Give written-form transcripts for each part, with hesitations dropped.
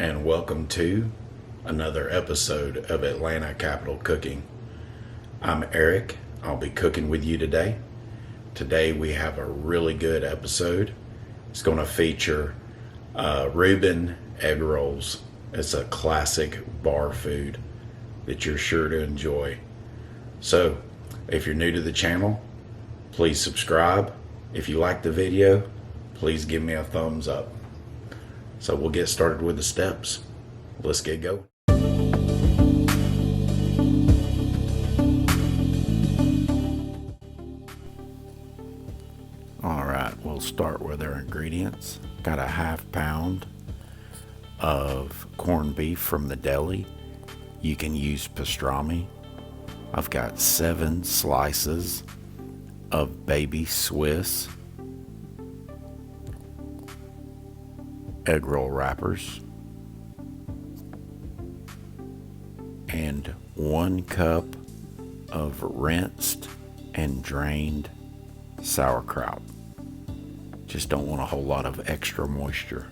and welcome to another episode of Atlanta Capital Cooking. I'm Eric. I'll be cooking with you today. Today we have a really good episode. It's going to feature Reuben egg rolls. It's a classic bar food that you're sure to enjoy. So, if you're new to the channel, please subscribe. If you like the video, please give me a thumbs up. So we'll get started with the steps. Let's get going. All right, we'll start with our ingredients. Got a half pound of corned beef from the deli. You can use pastrami. I've got 7 slices of baby Swiss egg roll wrappers and 1 cup of rinsed and drained sauerkraut. Just don't want a whole lot of extra moisture.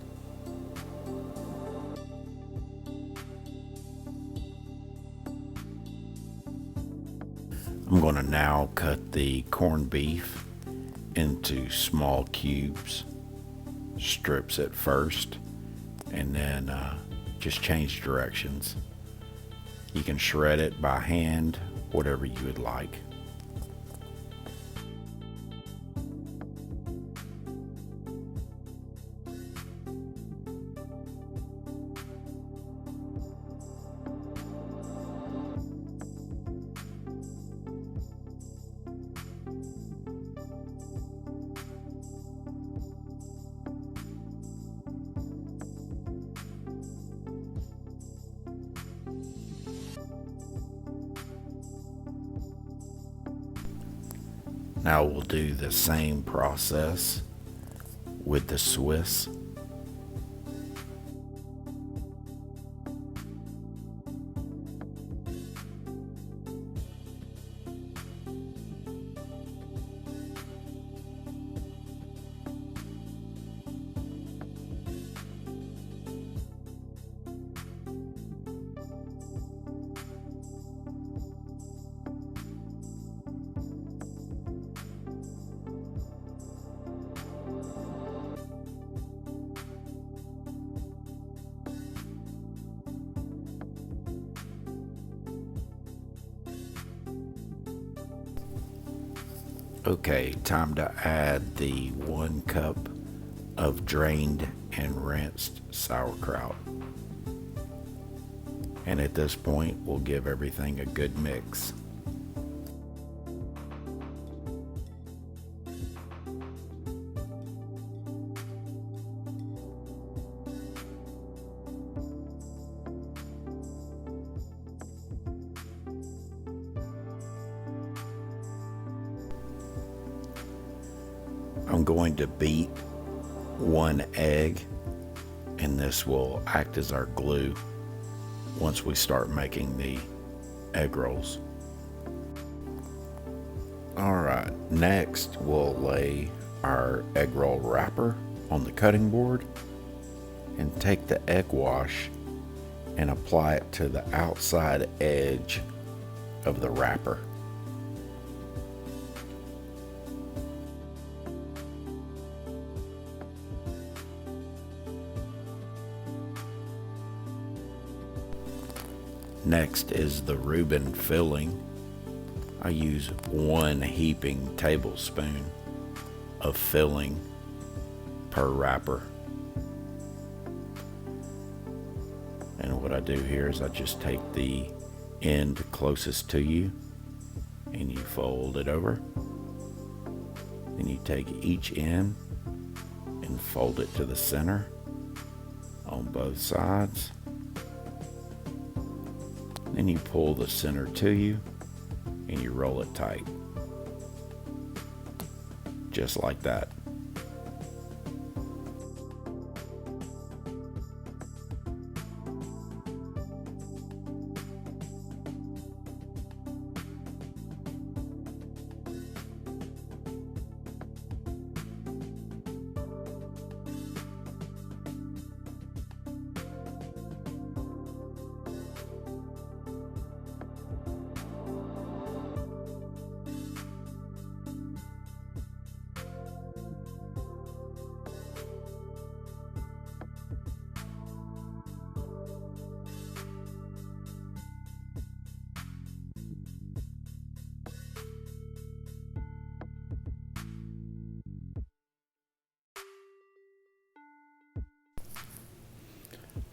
I'm going to now cut the corned beef into small cubes, strips at first, and then just change directions. You can shred it by hand, whatever you would like. Now we'll do the same process with the Swiss. Okay, time to add the 1 cup of drained and rinsed sauerkraut. And at this point, we'll give everything a good mix. I'm going to beat 1 egg, and this will act as our glue once we start making the egg rolls. Alright, next we'll lay our egg roll wrapper on the cutting board and take the egg wash and apply it to the outside edge of the wrapper. Next is the Reuben Filling. I use 1 heaping tablespoon of filling per wrapper. And what I do here is I just take the end closest to you and you fold it over. Then you take each end and fold it to the center on both sides. Then you pull the center to you and you roll it tight. Just like that.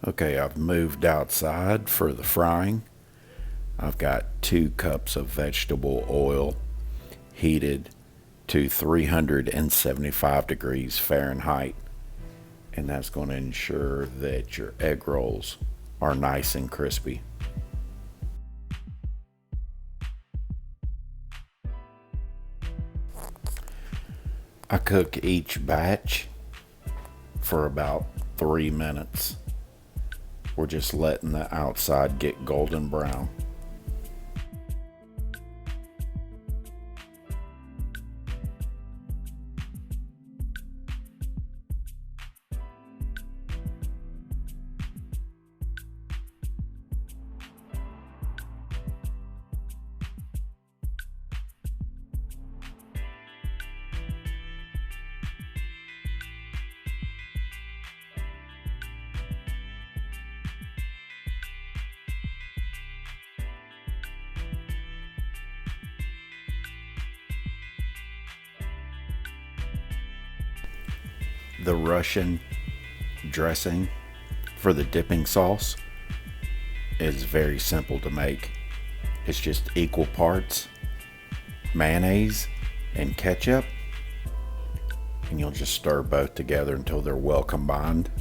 Okay, I've moved outside for the frying. I've got 2 cups of vegetable oil heated to 375 degrees Fahrenheit, and that's going to ensure that your egg rolls are nice and crispy. I cook each batch for about 3 minutes. We're just letting the outside get golden brown. The Russian dressing for the dipping sauce is very simple to make. It's just equal parts mayonnaise and ketchup, and you'll just stir both together until they're well combined.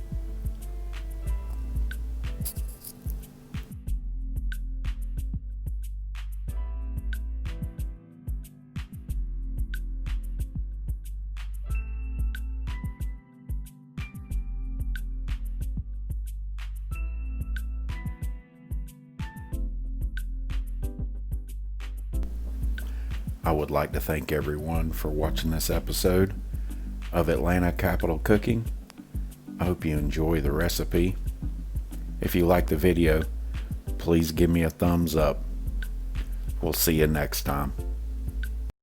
I would like to thank everyone for watching this episode of Atlanta Capital Cooking. I hope you enjoy the recipe. If you like the video, please give me a thumbs up. We'll see you next time.